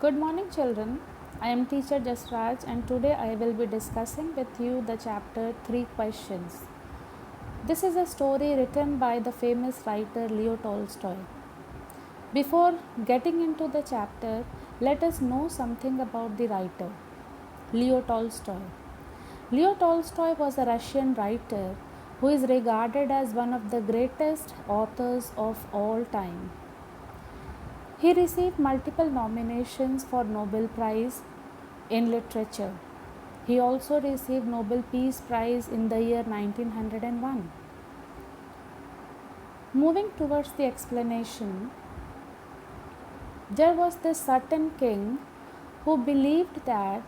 Good morning, children. I am teacher Jasraj, and today I will be discussing with you the chapter 3 questions. This is a story written by the famous writer Leo Tolstoy. Before getting into the chapter, let us know something about the writer, Leo Tolstoy. Leo Tolstoy was a Russian writer who is regarded as one of the greatest authors of all time. He received multiple nominations for Nobel Prize in Literature. He also received Nobel Peace Prize in the year 1901. Moving towards the explanation, there was this certain king who believed that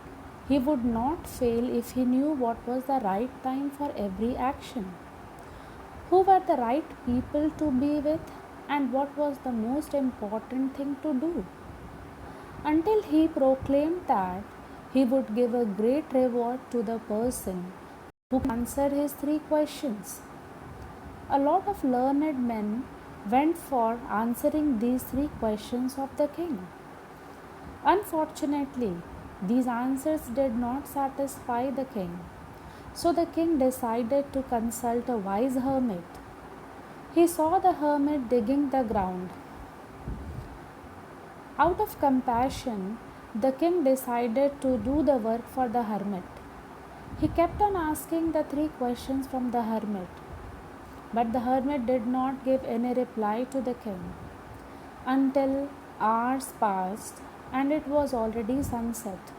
he would not fail if he knew what was the right time for every action. Who were the right people to be with, and what was the most important thing to do? Until he proclaimed that he would give a great reward to the person who answered his 3 questions. A lot of learned men went for answering these 3 questions of the king. Unfortunately, these answers did not satisfy the king, so the king decided to consult a wise hermit. He saw the hermit digging the ground. Out of compassion, the king decided to do the work for the hermit. He kept on asking the 3 questions from the hermit, but the hermit did not give any reply to the king until hours passed and it was already sunset.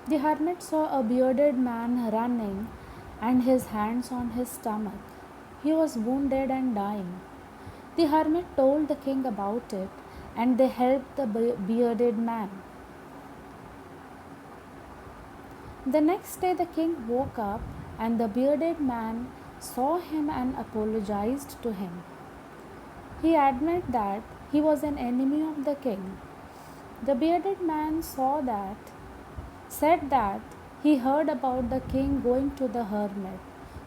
The hermit saw a bearded man running and his hands on his stomach. He was wounded and dying. The hermit told the king about it, and they helped the bearded man. The next day, the king woke up, and the bearded man saw him and apologized to him. He admitted that he was an enemy of the king. The bearded man said that he heard about the king going to the hermit,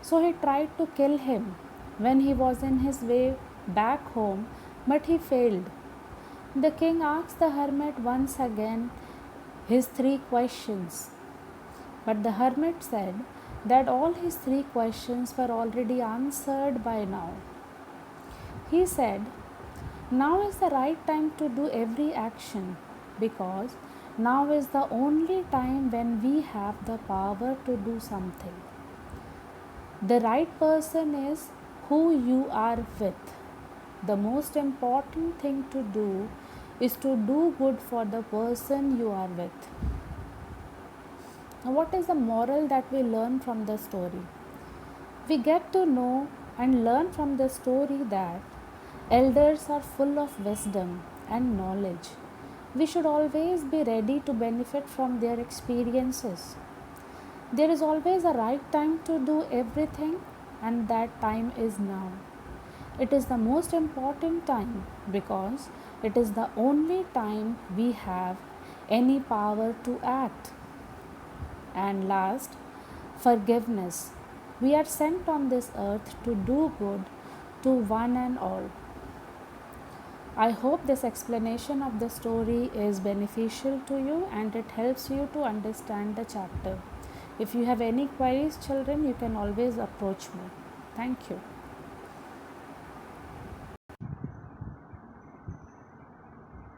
so he tried to kill him when he was in his way back home, but he failed. The king asked the hermit once again his 3 questions, but the hermit said that all his 3 questions were already answered by now. He said, "Now is the right time to do every action, because now is the only time when we have the power to do something. The right person is who you are with. The most important thing to do is to do good for the person you are with." Now, what is the moral that we learn from the story? We get to know and learn from the story that elders are full of wisdom and knowledge. We should always be ready to benefit from their experiences. There is always a right time to do everything, and that time is now. It is the most important time because it is the only time we have any power to act. And last, forgiveness. We are sent on this earth to do good to one and all. I hope this explanation of the story is beneficial to you and it helps you to understand the chapter. If you have any queries, children, you can always approach me. Thank you.